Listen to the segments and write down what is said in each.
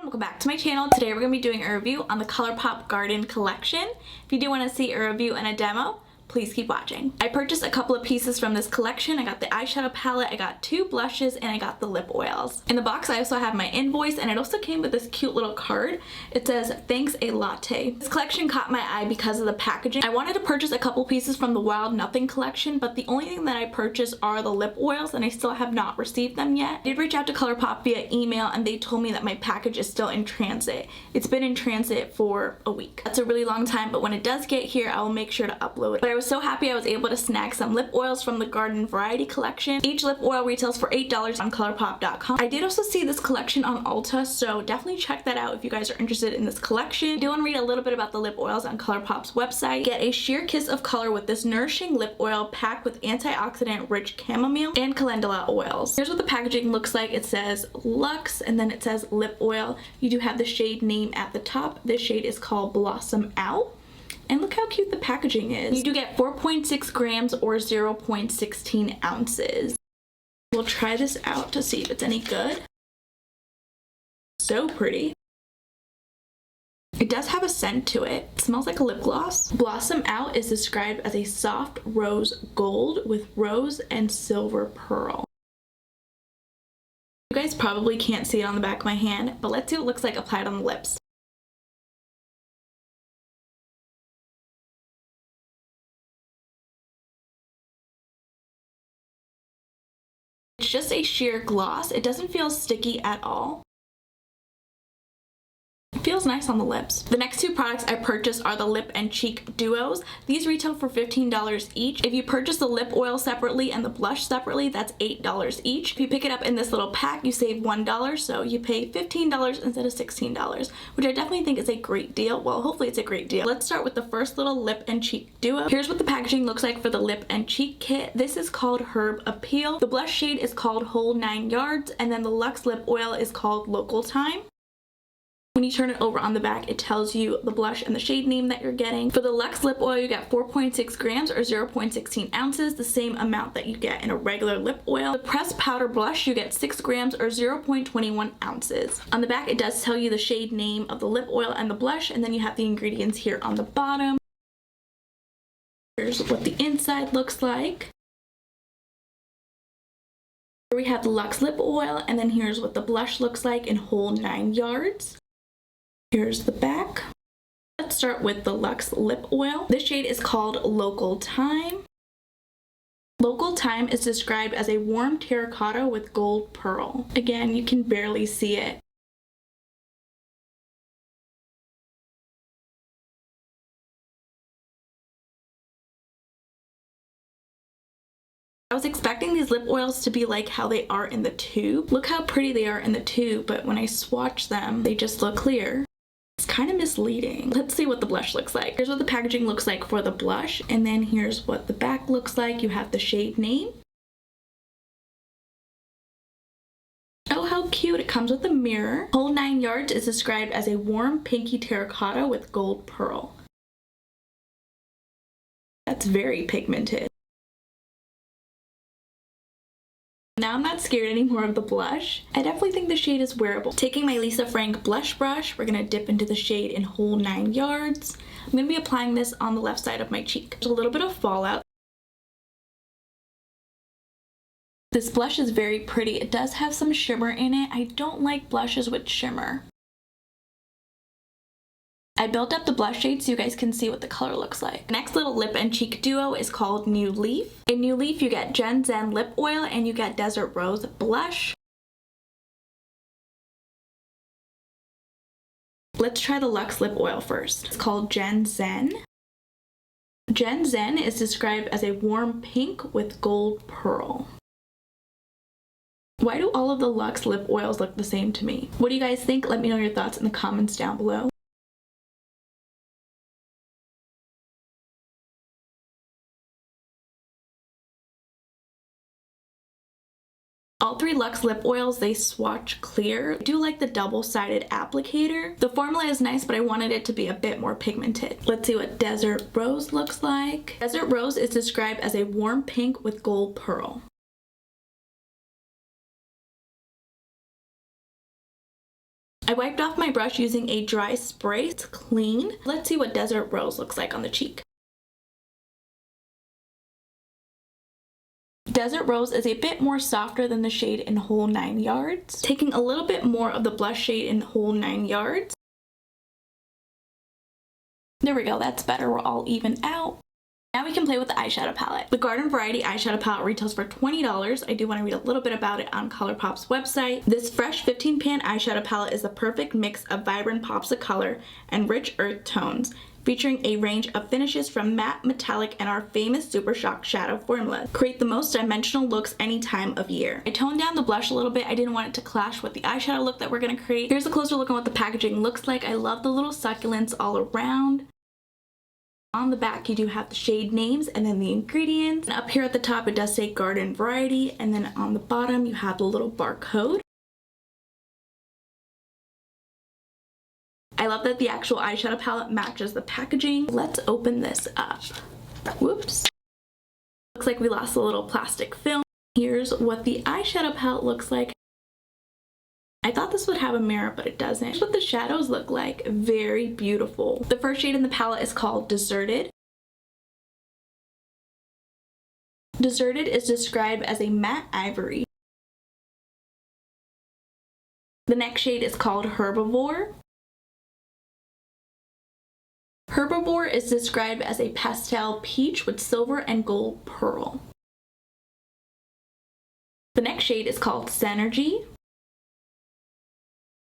Welcome back to my channel. Today we're going to be doing a review on the ColourPop Garden collection. If you do want to see a review and a demo, please keep watching. I purchased a couple of pieces from this collection. I got the eyeshadow palette, I got 2 blushes, and I got the lip oils. In the box I also have my invoice, and it also came with this cute little card. It says, "Thanks a latte." This collection caught my eye because of the packaging. I wanted to purchase a couple pieces from the Wild Nothing collection, but the only thing that I purchased are the lip oils, and I still have not received them yet. I did reach out to ColourPop via email, and they told me that my package is still in transit. It's been in transit for a week. That's a really long time, but when it does get here, I will make sure to upload it. But I was so happy I was able to snag some lip oils from the Garden Variety collection. Each lip oil retails for $8 on ColourPop.com. I did also see this collection on Ulta, so definitely check that out if you guys are interested in this collection. I do want to read a little bit about the lip oils on ColourPop's website. Get a sheer kiss of color with this nourishing lip oil packed with antioxidant rich chamomile and calendula oils. Here's what the packaging looks like. It says Luxe and then it says lip oil. You do have the shade name at the top. This shade is called Blossom Out. And look how cute the packaging is. You do get 4.6 grams or 0.16 ounces. We'll try this out to see if it's any good. So pretty. It does have a scent to it. It smells like a lip gloss. Blossom Out is described as a soft rose gold with rose and silver pearl. You guys probably can't see it on the back of my hand, but let's see what it looks like applied on the lips. It's just a sheer gloss. It doesn't feel sticky at all. It feels nice on the lips. The next 2 products I purchased are the lip and cheek duos. These retail for $15 each. If you purchase the lip oil separately and the blush separately, that's $8 each. If you pick it up in this little pack, you save $1, so you pay $15 instead of $16, which I definitely think is a great deal. Well, hopefully it's a great deal. Let's start with the first little lip and cheek duo. Here's what the packaging looks like for the lip and cheek kit. This is called Herb Appeal. The blush shade is called Whole 9 Yards, and then the Luxe lip oil is called Local Time. When you turn it over on the back, it tells you the blush and the shade name that you're getting. For the Luxe lip oil, you get 4.6 grams or 0.16 ounces, the same amount that you get in a regular lip oil. The pressed powder blush, you get 6 grams or 0.21 ounces. On the back, it does tell you the shade name of the lip oil and the blush, and then you have the ingredients here on the bottom. Here's what the inside looks like. Here we have the Luxe lip oil, and then here's what the blush looks like in Whole 9 Yards. Here's the back. Let's start with the Luxe lip oil. This shade is called Local Time. Local Time is described as a warm terracotta with gold pearl. Again, you can barely see it. I was expecting these lip oils to be like how they are in the tube. Look how pretty they are in the tube, but when I swatch them, they just look clear. It's kind of misleading. Let's see what the blush looks like. Here's what the packaging looks like for the blush, and then here's what the back looks like. You have the shade name. Oh, how cute. It comes with a mirror. Whole 9 Yards is described as a warm pinky terracotta with gold pearl. That's very pigmented. Now I'm not scared anymore of the blush. I definitely think the shade is wearable. Taking my Lisa Frank blush brush, we're gonna dip into the shade in Whole 9 Yards. I'm gonna be applying this on the left side of my cheek. There's a little bit of fallout. This blush is very pretty. It does have some shimmer in it. I don't like blushes with shimmer. I built up the blush shade so you guys can see what the color looks like. Next little lip and cheek duo is called New Leaf. In New Leaf, you get Gen Zen lip oil and you get Desert Rose blush. Let's try the Luxe lip oil first. It's called Gen Zen. Gen Zen is described as a warm pink with gold pearl. Why do all of the Luxe lip oils look the same to me? What do you guys think? Let me know your thoughts in the comments down below. All 3 Luxe lip oils, they swatch clear. I do like the double-sided applicator. The formula is nice, but I wanted it to be a bit more pigmented. Let's see what Desert Rose looks like. Desert Rose is described as a warm pink with gold pearl. I wiped off my brush using a dry spray. It's clean. Let's see what Desert Rose looks like on the cheek. Desert Rose is a bit more softer than the shade in Whole 9 Yards. Taking a little bit more of the blush shade in Whole 9 Yards. There we go, that's better, we're all even out. Now we can play with the eyeshadow palette. The Garden Variety eyeshadow palette retails for $20. I do want to read a little bit about it on ColourPop's website. This fresh 15-pan eyeshadow palette is the perfect mix of vibrant pops of color and rich earth tones, featuring a range of finishes from matte, metallic, and our famous Super Shock shadow formula. Create the most dimensional looks any time of year. I toned down the blush a little bit. I didn't want it to clash with the eyeshadow look that we're going to create. Here's a closer look at what the packaging looks like. I love the little succulents all around. On the back you do have the shade names and then the ingredients. And up here at the top it does say Garden Variety, and then on the bottom you have the little barcode. I love that the actual eyeshadow palette matches the packaging. Let's open this up. Whoops. Looks like we lost a little plastic film. Here's what the eyeshadow palette looks like. I thought this would have a mirror, but it doesn't. Here's what the shadows look like. Very beautiful. The first shade in the palette is called Deserted. Deserted is described as a matte ivory. The next shade is called Herbivore. Herbivore is described as a pastel peach with silver and gold pearl. The next shade is called Synergy.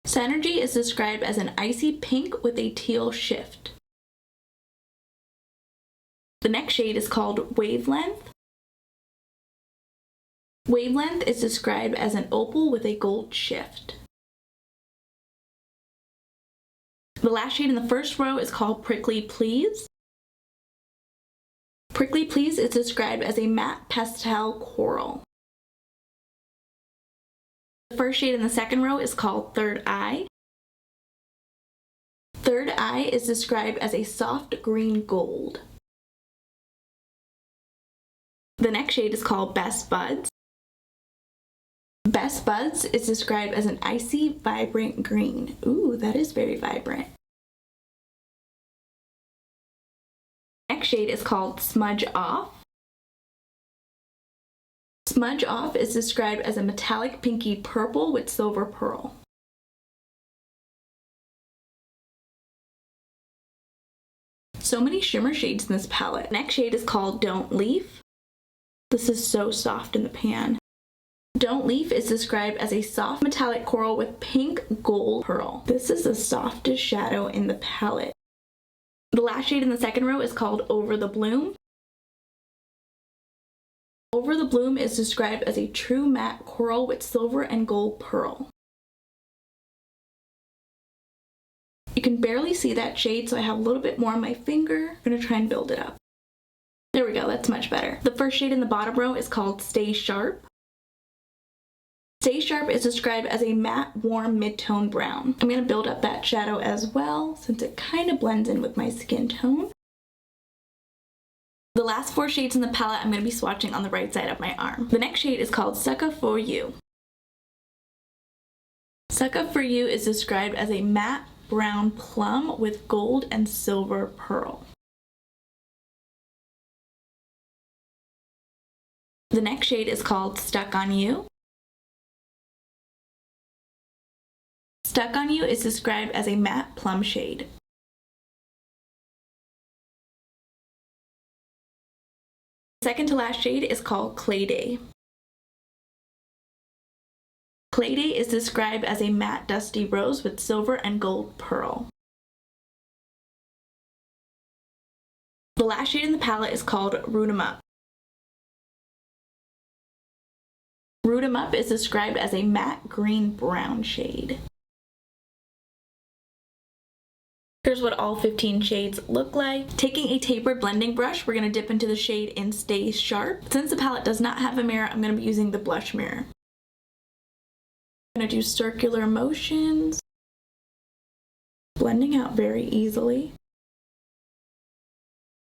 Synergy is described as an icy pink with a teal shift. The next shade is called Wavelength. Wavelength is described as an opal with a gold shift. The last shade in the first row is called Prickly Please. Prickly Please is described as a matte pastel coral. The first shade in the second row is called Third Eye. Third Eye is described as a soft green gold. The next shade is called Best Buds. Best Buds is described as an icy, vibrant green. Ooh, that is very vibrant. Next shade is called Smudge Off. Smudge Off is described as a metallic pinky purple with silver pearl. So many shimmer shades in this palette. Next shade is called Don't Leaf. This is so soft in the pan. Don't Leaf is described as a soft metallic coral with pink gold pearl. This is the softest shadow in the palette. The last shade in the second row is called Over the Bloom. Over the Bloom is described as a true matte coral with silver and gold pearl. You can barely see that shade, so I have a little bit more on my finger. I'm going to try and build it up. There we go, that's much better. The first shade in the bottom row is called Stay Sharp. Stay Sharp is described as a matte, warm, mid-tone brown. I'm going to build up that shadow as well, since it kind of blends in with my skin tone. The last four shades in the palette I'm going to be swatching on the right side of my arm. The next shade is called Sucka For You. Sucka For You is described as a matte brown plum with gold and silver pearl. The next shade is called Stuck On You. Stuck On You is described as a matte plum shade. The second to last shade is called Clay Day. Clay Day is described as a matte dusty rose with silver and gold pearl. The last shade in the palette is called Root 'em Up. Root 'em Up is described as a matte green brown shade. Here's what all 15 shades look like. Taking a tapered blending brush, we're going to dip into the shade in Stay Sharp. Since the palette does not have a mirror, I'm going to be using the blush mirror. I'm going to do circular motions, blending out very easily.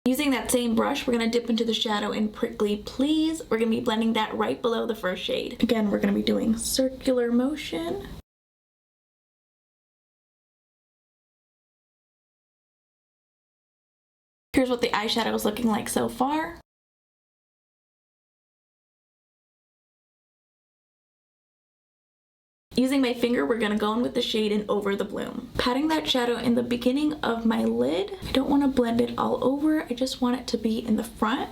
Using that same brush, we're going to dip into the shadow in Prickly Please. We're going to be blending that right below the first shade. Again, we're going to be doing circular motion. Here's what the eyeshadow is looking like so far. Using my finger, we're going to go in with the shade in Over the Bloom. Patting that shadow in the beginning of my lid. I don't want to blend it all over, I just want it to be in the front.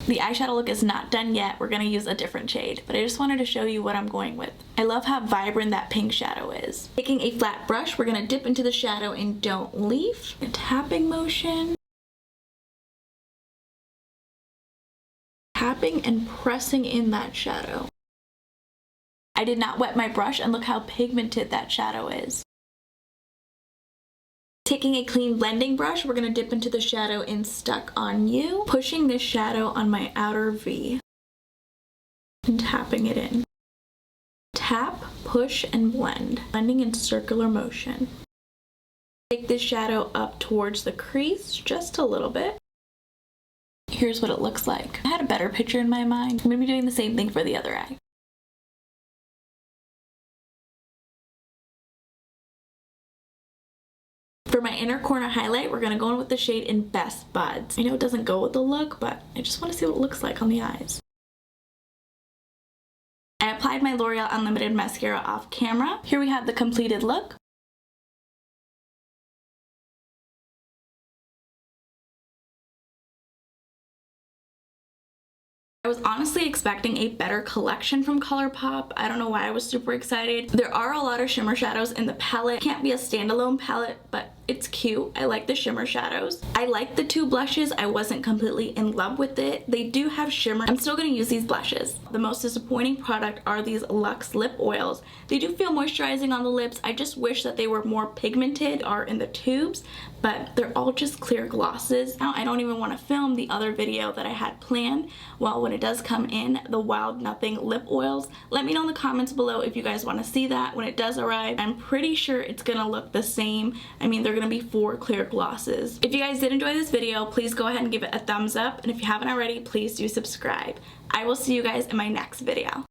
The eyeshadow look is not done yet, we're going to use a different shade, but I just wanted to show you what I'm going with. I love how vibrant that pink shadow is. Taking a flat brush, we're going to dip into the shadow in Don't Leave. A tapping motion. Tapping and pressing in that shadow. I did not wet my brush and look how pigmented that shadow is. Taking a clean blending brush, we're going to dip into the shadow in Stuck on You, pushing this shadow on my outer V and tapping it in. Tap, push, and blend, blending in circular motion. Take this shadow up towards the crease just a little bit. Here's what it looks like. I had a better picture in my mind. I'm going to be doing the same thing for the other eye. For my inner corner highlight, we're going to go in with the shade in Best Buds. I know it doesn't go with the look, but I just want to see what it looks like on the eyes. I applied my L'Oreal Unlimited mascara off camera. Here we have the completed look. I was honestly expecting a better collection from ColourPop. I don't know why I was super excited. There are a lot of shimmer shadows in the palette. Can't be a standalone palette, but it's cute. I like the shimmer shadows. I like the two blushes. I wasn't completely in love with it. They do have shimmer. I'm still gonna use these blushes. The most disappointing product are these Luxe lip oils. They do feel moisturizing on the lips. I just wish that they were more pigmented or in the tubes, but they're all just clear glosses. Now I don't even want to film the other video that I had planned. Well, when it does come in, the Wild Nothing lip oils, let me know in the comments below if you guys want to see that when it does arrive. I'm pretty sure it's gonna look the same. I mean, they're gonna be 4 clear glosses. If you guys did enjoy this video, please go ahead and give it a thumbs up, and if you haven't already, please do subscribe. I will see you guys in my next video.